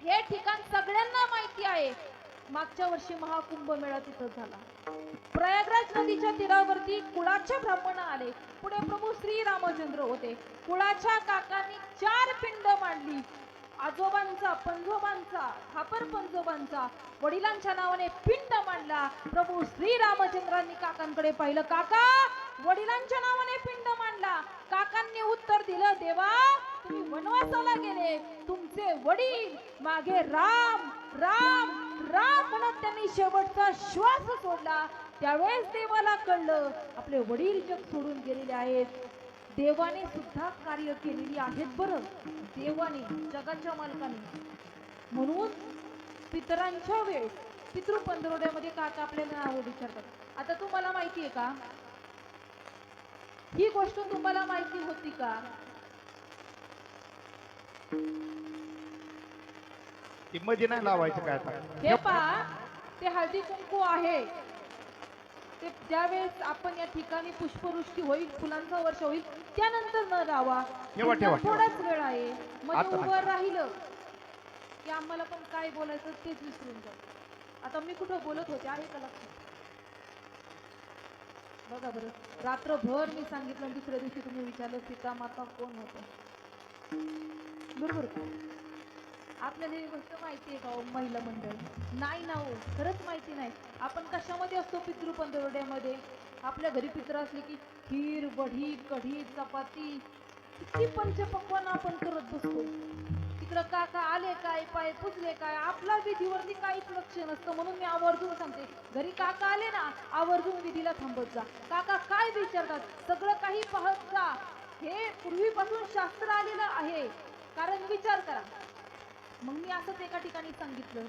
हे ठिकाण सगळ्यांना माहिती आहे. मागच्या वर्षी महाकुंभ मेळा तिथं झाला. प्रयागराज नदीच्या तीरावरती कुळाचे ब्राह्मण आले. पुढे प्रभू श्री रामचंद्र होते. कुळाच्या काकांनी 4 पिंड मांडली. आजोबांचा, पंजोबांचा, खापर पंजोबांचा, वडिलांच्या नावाने पिंड मांडला. प्रभू श्री रामचंद्रांनी काकांकडे पाहिलं, काका वडिलांच्या नावाने पिंड मांडला. काकांनी उत्तर दिलं, देवा तुम्ही वनवासाला गेले, तुमचे वडील मागे राम राम राम म्हणत त्यांनी शेवटचा श्वास सोडला. त्यावेळेस देवाला कळलं आपले वडील जग सोडून गेलेले आहेत. देवाने सुद्धा कार्य केलेली आहेत बरं, देवाने, जगाच्या मालकाने. म्हणून पितरांच्या वेळेस पितृ पंधरवड्यामध्ये काका आपल्याला नाव विचारतात. आता तुम्हाला माहिती आहे का ही गोष्ट? तुम्हाला माहिती होती का? ती मध्ये नाही लावायचं काय आता. हे पहा, ते हळदी कुंकू आहे ते ज्यावेळेस आपण या ठिकाणी पुष्पवृष्टी होईल, फुलांचा वर्ष होईल, त्यानंतर न लावा. ठेवा, ठेवा, थोडाच वेळ आहे. मध्ये आता उभं राहिलं की आम्हाला पण काय बोलायचं तेच विसरून जाऊ. आता मी कुठं बोलत होते आहे का लक्षात? बघा बरं, रात्रभर मी सांगितलं, दुसऱ्या दिवशी तुम्ही विचारलं सीता माता कोण होतं. बरोबर का? आपल्याला ही गोष्ट माहिती आहे का हो महिला मंडळ? नाही ना हो, खरंच माहिती नाही. आपण कशामध्ये असतो पितृ पंधरवड्यामध्ये? आपल्या घरी पित्र असले की खीर, वढी, कढी, चपाती, किती पंचपक्वान आपण करत बसतो. तिकडं काका आले काय, पाय पुजले काय, आपला विधीवरती काहीच लक्ष नसतं. म्हणून मी आवर्जून सांगते, घरी काका आले ना, आवर्जून विधीला थांबत जा. काका काय विचारतात सगळं काही पाहत जा. हे पूर्वीपासून शास्त्र आलेलं आहे, कारण विचार करा. मग मी असंच एका ठिकाणी सांगितलं,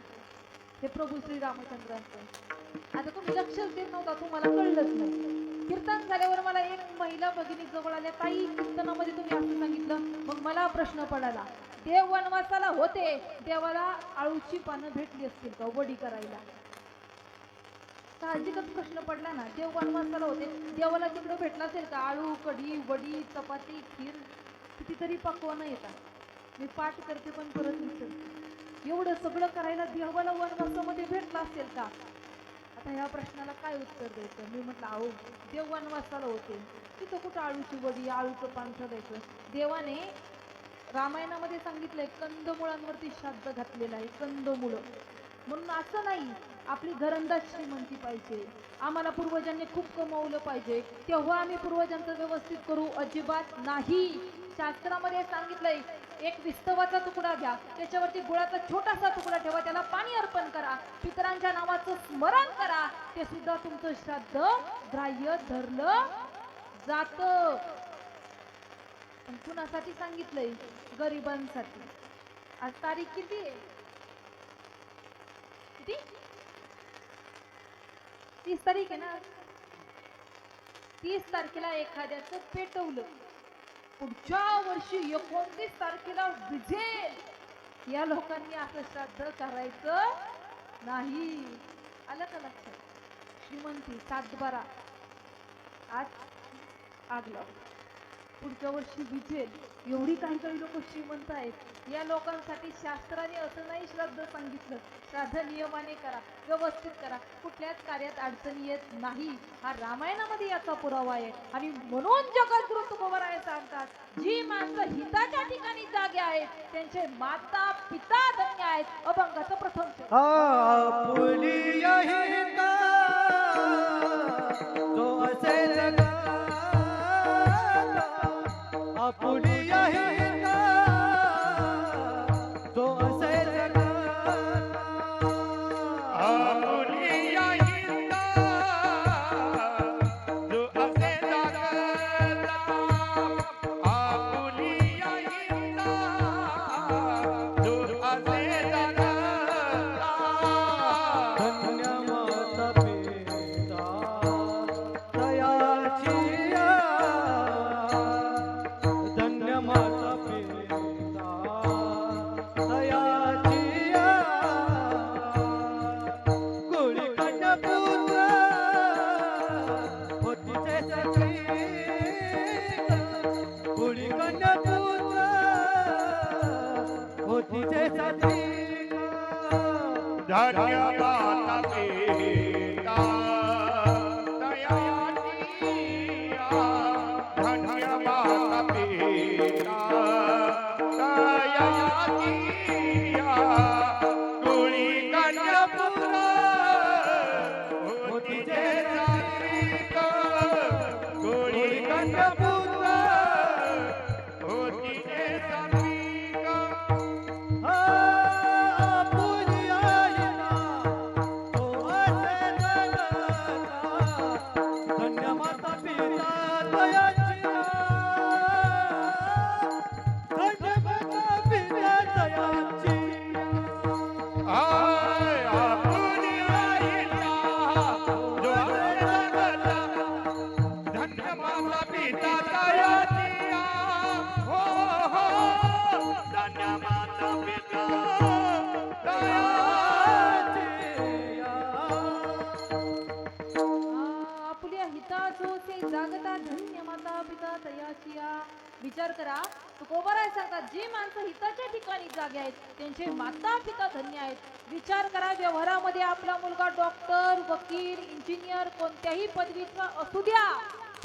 हे प्रभू श्री रामचंद्रांचं. आता तुम्ही लक्षच देत नव्हता, तुम्हाला कळलंच नाही. कीर्तन झाल्यावर मला एक महिला भगिनी जवळ आल्या, ताई कीर्तनामध्ये तुम्ही असं सांगितलं. मग मला प्रश्न पडाला, देव वनवासाला होते, देवाला आळूची पानं भेटली असतील का वडी करायला? साहजिकच प्रश्न पडला ना. देव वनवासाला होते, देवाला तिकडे भेटला असेल का आळू, कढी, वडी, चपाती, खीर, कितीतरी पक्वानं येतात. मी पाठ करते पण परत विसरते. एवढं सगळं करायला देवाला वनवासामध्ये भेटलं असेल का? आता ह्या प्रश्नाला काय उत्तर द्यायचं? मी म्हटलं, अहो देव वनवासाला होते, तिथं कुठं आळूची वडी, आळूचं पांढरं द्यायचं? देवाने रामायणामध्ये सांगितलंय, कंदमुळांवरती श्राद्ध घातलेलं आहे, कंदमुळं. म्हणून असं नाही आपली घरंदाज श्रीमंती पाहिजे, आम्हाला पूर्वजांनी खूप कमवलं पाहिजे तेव्हा आम्ही पूर्वजांचं व्यवस्थित करू, अजिबात नाही. शास्त्रामध्ये सांगितलंय, एक विस्तवाचा तुकडा घ्या, त्याच्यावरती गुळाचा छोटासा तुकडा ठेवा, त्याला पाणी अर्पण करा, पितरांच्या नावाचं स्मरण करा, ते सुद्धा तुमचं श्राद्ध ग्राह्य धरलं जातं. पण कुणासाठी सांगितलंय? गरिबांसाठी. आज तारीख किती आहे? किती? 30 तारीख आहे ना. 30 तारखेला एखाद्याचं पेटवलं, पुढच्या वर्षी 29 तारखेला विझेल. या लोकांनी असं श्राद्ध करायचं नाही. आलं का लक्षात? श्रीमंती 7-12, आज आग लाव, पुढच्या वर्षी विझेल. एवढी काही काही लोक श्रीमंत आहेत. या लोकांसाठी शास्त्राने असं नाही श्राद्ध सांगितलं, श्राद्ध नियमाने करा, व्यवस्थित करा, कुठल्याच कार्यात अडचणी येत नाही. हा रामायणामध्ये याचा पुरावा आहे. आणि म्हणून जगद्गुरु तुकोबराय सांगतात, जी माणसं हिताच्या ठिकाणी जागे आहेत त्यांचे माता पिता धन्य आहेत. अभंगाचं प्रथम आपुलिया हिता जो असे जगा, आपुलिया हिता जो असे जगा, आपुलिया हिता जो असे जगला, आपुलिया हिता जो असे जगला. धन्य माता पिता सात्विक धन्य माता पिता दयाची धन्य माता पिता दयाची कुळी कन्यापुर होती जे सात्विक कुळी कन्यापुर होती जे सात्विक आपुली आईना तो असे जगता धन्य माता पिता दयाची धन्य माता पिता दयाची आय आपुली आईला जो जगला धन्य माता पिता दयाची हो हो धन्य माता पिता आपुल्या हिताचोसे जागता धन्य माता पिता तयाचिया. विचार करा तुकोबाराय सांगतात जी माणसं हिताच्या ठिकाणी जागे आहेत त्यांचे माता पिता धन्य आहेत. विचार करा व्यवहारामध्ये आपला मुलगा डॉक्टर वकील इंजिनियर कोणत्याही पदवीचा असू द्या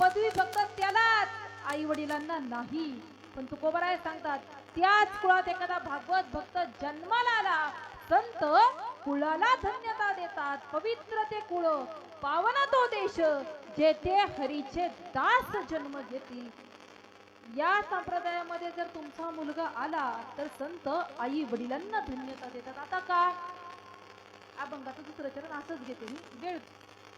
पदवी फक्त त्यालाच आई वडिलांना नाही. पण तुकोबाराय सांगतात त्याच कुळात एखादा भागवत भक्त जन्माला आला संत कुळाला धन्यता देतात. पवित्र ते कुळ पावन तो देश जेथे हरीचे दास जन्म घेतील. या संप्रदायामध्ये जर तुमचा मुलगा आला तर संत आई वडिलांना धन्यता देतात. आता का अभंगाचं दुसरं चरण असंच घेते मी वेळ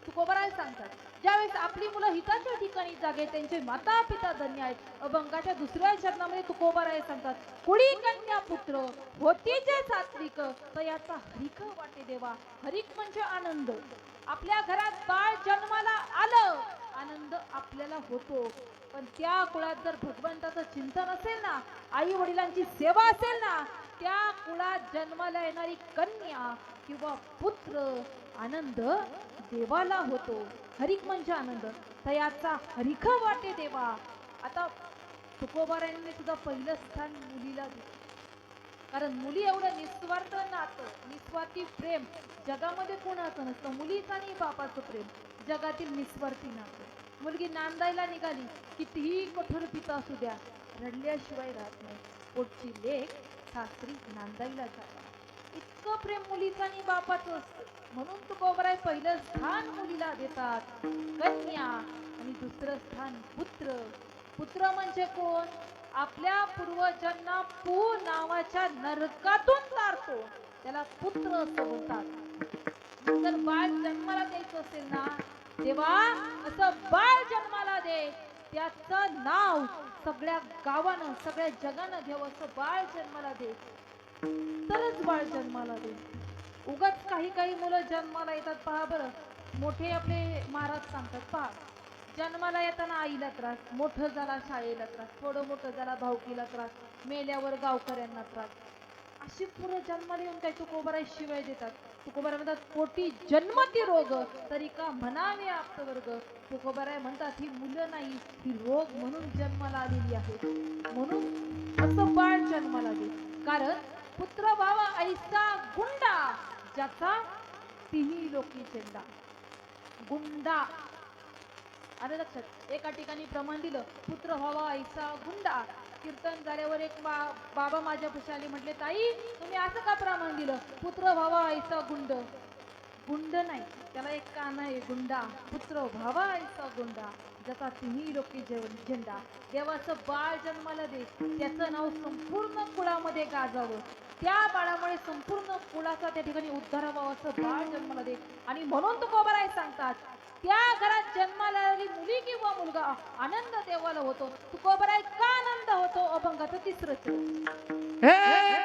तुकोबाराय सांगतात ज्यावेळेस आपली मुलं हिताच्या ठिकाणी जागे त्यांचे माता पिता धन्य आहेत. अभंगाच्या दुसऱ्या चरणामध्ये तुकोबाराय सांगतात कुळी कन्या पुत्र होती जे सात्विक तर याचा हरिक वाटे देवा. हरिक म्हणजे आनंद. आपल्या घरात बाळ जन्माला आलं आनंद आपल्याला होतो. पण त्या कुळात जर भगवंताचं चिंतन असेल ना आई वडिलांची सेवा असेल ना त्या कुळात जन्माला येणारी कन्या किंवा पुत्र आनंद देवाला होतो. हरिक म्हणजे आनंद तयाचा हरिख वाटे देवा. आता तुकोबारायांनी सुद्धा पहिलं स्थान मुलीला दिलं कारण मुली एवढं निस्वार्थ नातं निस्वार्थी प्रेम जगामध्ये कोणाचं नसतं. मुलीचं आणि बापाचं प्रेम जगातील निस्वार्थी नातं. मुलगी नांदायला निघाली कितीही कठोर पिता असू द्या रडल्याशिवाय राहत नाही. पोटची लेक सासरी नांदायला जातात. इतकं प्रेम मुलीचं आणि बापाचं असतं. म्हणून तुकोबाराय पहिलं स्थान मुलीला देतात कन्या आणि दुसरं स्थान पुत्र. पुत्र म्हणजे कोण आपल्या पूर्वजांना पू नावाच्या नरकातून तारतो त्याला पुत्र असं बोलतात. जर बाळ जन्माला द्यायचं असेल ना तेव्हा असं बाळ जन्माला दे त्याचं नाव सगळ्या गावानं सगळ्या जगानं घ्यावं. असं बाळ जन्माला दे तरच बाळ जन्माला दे. उगाच काही काही मुलं जन्माला येतात पहा बरं. मोठे आपले महाराज सांगतात पहा जन्माला येताना आईला त्रास मोठं झाला शाळेला त्रास थोडं मोठं झाला भावकीला त्रास मेल्यावर गावकऱ्यांना त्रास. अशी पुरं जन्माला येऊन काही तुकोबाराय शिवाय देतात. तुकोबाराय म्हणतात पोटी जन्मती रोग तरी का म्हणावे आप्तवर्ग. तुकोबाराय म्हणतात ही मुलं नाही ही रोग म्हणून जन्माला आलेली आहेत. म्हणून असं बाळ जन्माला दे कारण पुत्र व्हावा ऐसा गुंडा ज्याचा तिन्ही लोकी चेंडा. गुंडा आलं लक्षात. एका ठिकाणी प्रमाण दिलं पुत्र व्हावा ऐसा गुंडा. कीर्तन झाल्यावर एक बाबा माझ्या पुशाली म्हटले ताई तुम्ही असं का प्रमाण दिलं पुत्र व्हावा ऐसा गुंड. गुंड नाही त्याला एक कान आहे गुंडा. पुत्र व्हावा ऐसा गुंडा ज्याचा तिन्ही लोकी झेंडा. देवाचं बाळ जन्माला दे त्याचं नाव संपूर्ण कुळामध्ये गाजावं. त्या बाळामुळे संपूर्ण कुळाचा त्या ठिकाणी उद्धार व्हावा असं बाळ जन्माला दे. आणि म्हणून तुकोबाराय सांगतात त्या घरात जन्माला आलेली मुली किंवा मुलगा आनंद देवाला होतो. तुकोबाराय का आनंद होतो अभंगाचं तिसरं चरण. हे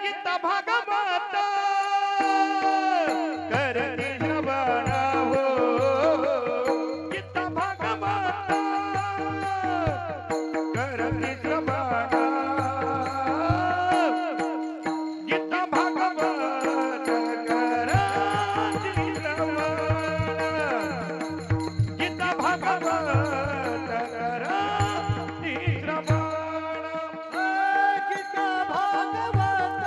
गीता भागवत करते श्रवण हो गीता भागवत करते श्रवण गीता भागवत करते श्रवण गीता भागवत करते श्रवण गीता भागवत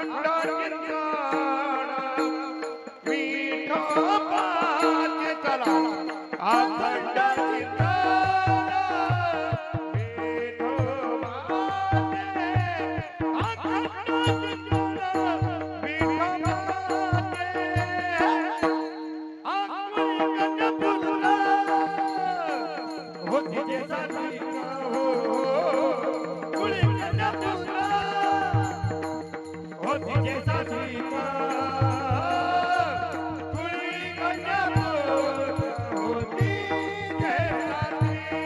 अखंड चिंतन विठोबाचे चला अखंड चिंतन विठोबाचे अखंड चिंतन विठोबाचे आकुली गंजपुत्र होती जे साथी हो कुली गंजपुत्र होती जे साथी कुली गंजपुत्र होती जे साथी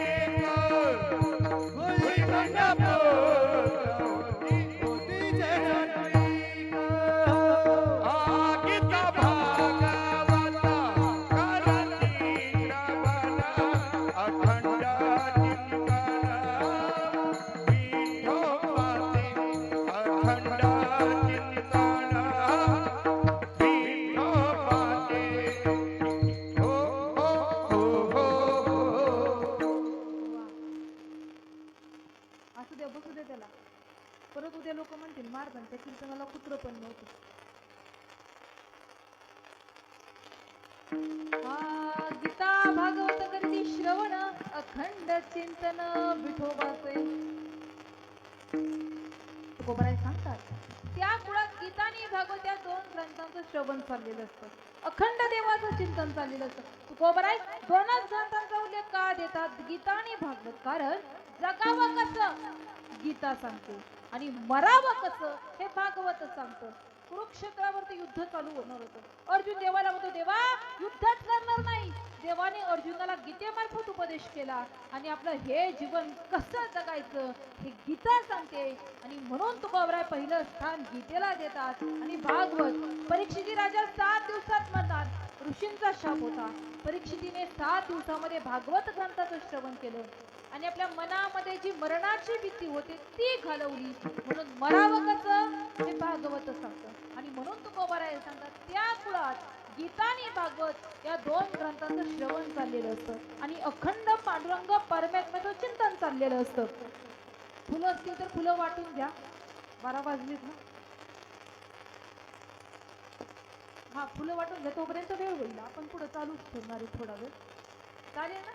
कुली गंजपुत्र होती जय गीता भागवत करती श्रवण अखंड चिंतन विठोबाचे अखंड चिंतन विठोबाचे हो हो हो असू द्या बसू दे त्याला. परत उद्या लोक म्हणतील मारतान त्या कीर्तनाला कुत्र पण नव्हतं. गीता भागवत करीती श्रवण अखंड चिंतन विठोबाचे. तुकोबाराय सांगतात त्या कुळात गीता आणि भागवत या दोन ग्रंथांचं श्रवण चाललेलं असतं. अखंड देवाचं चिंतन चाललेलं असतं. तुकोबाराय दोनच ग्रंथांचा उल्लेख का देतात गीता आणि भागवत? कारण जगावं कसं गीता सांगते आणि मरावं कसं हे भागवत सांगतं. कुरुक्षेत्रावरती युद्ध चालू होणार होतं. अर्जुन देवाला म्हणतो देवा युद्धच करणार नाही. देवाने अर्जुनाला गीतेमार्फत उपदेश केला आणि आपलं हे जीवन कसं जगायचं हे गीता सांगते आणि म्हणून तुकोबाराय पहिलं स्थान गीतेला देतात. आणि भागवत परीक्षिती राजा 7 दिवसात म्हणतात. ऋषींचा शाप होता. परीक्षितीने 7 दिवसामध्ये भागवत ग्रंथाचं श्रवण केलं आणि आपल्या मनामध्ये जी मरणाची भीती होती ती घालवली. म्हणून मरावं कसं हे भागवत सांगतं. आणि म्हणून तुकोबाराय सांगतात त्या कुळात गीता आणि भागवत या दोन ग्रंथांचं श्रवण चाललेलं असतं आणि अखंड पांडुरंग परमात्म्याचं चिंतन चाललेलं असतं. फुलं असतील तर फुलं वाटून द्या. 12 वाजलीत ना. हा फुलं वाटून घ्या तोपर्यंत वेळ होईल. आपण पुढे चालूच ठेवणार आहे थोडा वेळ. चालेल ना?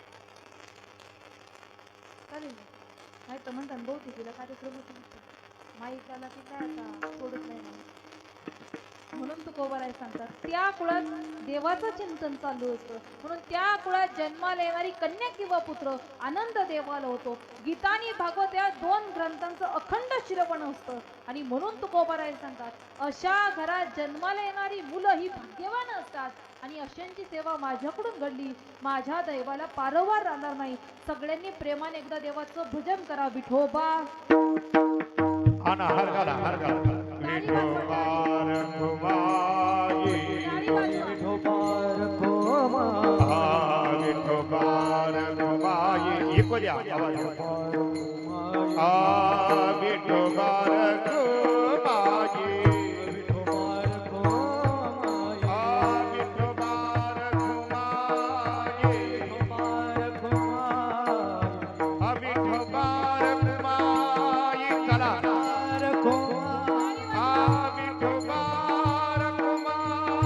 चालेल ना? नाही तर म्हणतात बहुतेकीला कार्यक्रम माईकाला की काय आता सोडत नाही मला. म्हणून तुकोबाराय सांगतात त्या कुळात देवाचं चिंतन चालू असतं. म्हणून त्या कुळात जन्माला येणारी कन्या किंवा पुत्र आनंद देवाला होतो. गीता आणि भागवत या दोन ग्रंथांचं अखंड श्रवण असतं आणि म्हणून तुकोबाराय सांगतात अशा घरात जन्माला येणारी मुलं ही भाग्यवान असतात आणि अशांची सेवा माझ्याकडून घडली. माझ्या दैवाला पारवार राहणार नाही. सगळ्यांनी प्रेमाने एकदा देवाचं भजन करा. विठोबा आना हरगाला हरगाला विठोबा रखुमाई विठोबार कोमा विठोबा रखुमाई इको द्या आवाज विठोबा रखुमाई विठोबार कोमा विठोबा रखुमाई विठोबार कोमा विठोबा रखुमाई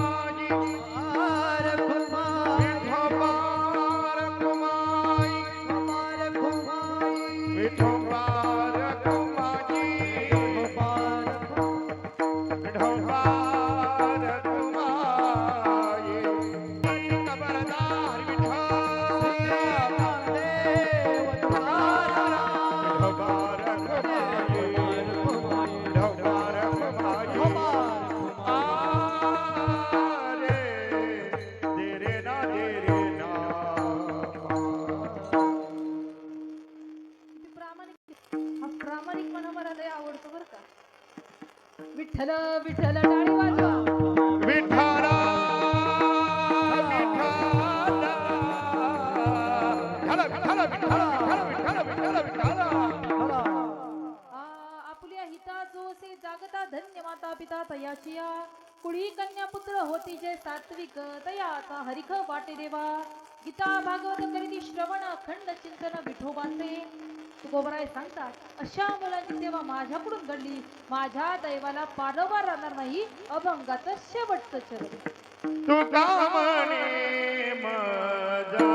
चला विठ्ठल विठ्ठल टाळी वाजवा. विठ्ठल आपुल्या हिताचो से जागता धन्य माता पिता तयाचिया. कुळी कन्या पुत्र होती जे सात्विक तयाचा हरिख वाटे देवा. गीता भागवत करीती श्रवण अखंड चिंतन विठोबाचे. तुकोबराय सांगतात अशा मुलांची सेवा माझ्याकडून घडली, माझ्या दैवाला पारवार राहणार नाही, अभंगात शेवटचं चरण. तुका म्हणे मजा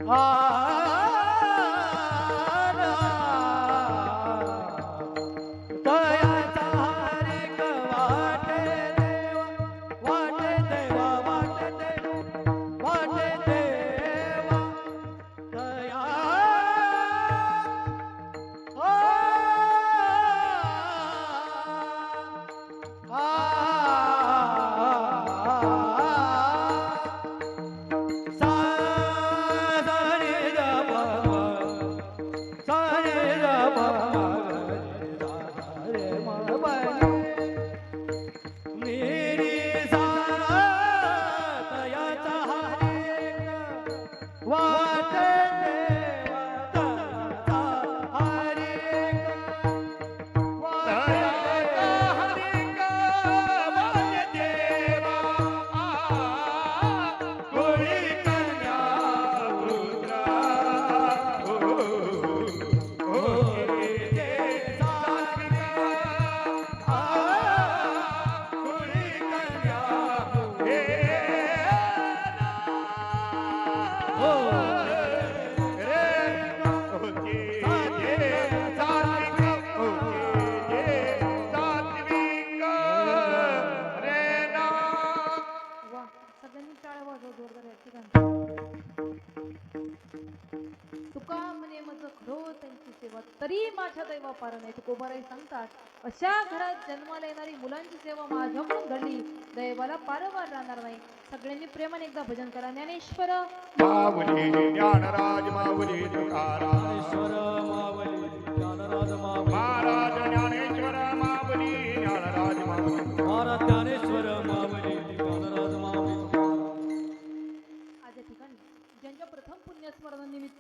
आ तुका म्हणे मज खरो त्यांची सेवा तरी माझ्या दैवा पार नाही. तुकोबाराई सांगतात अशा घरात जन्माला येणारी मुलांची सेवा माझ्याकडून घडली दैवाला पारवार राहणार नाही. सगळ्यांनी प्रेमाने एकदा भजन करा. ज्ञानेश्वर माऊली ज्ञानराज माऊली तुकाराम ज्ञानेश्वर मावली ज्ञानराज मावली महाराज ज्ञानेश्वर माऊली ज्ञानराज माऊली महाराज ज्ञानेश्वर मावली ज्ञानराज मावली आज या ठिकाणी ज्यांच्या प्रथम पुण्यस्मरणानिमित्त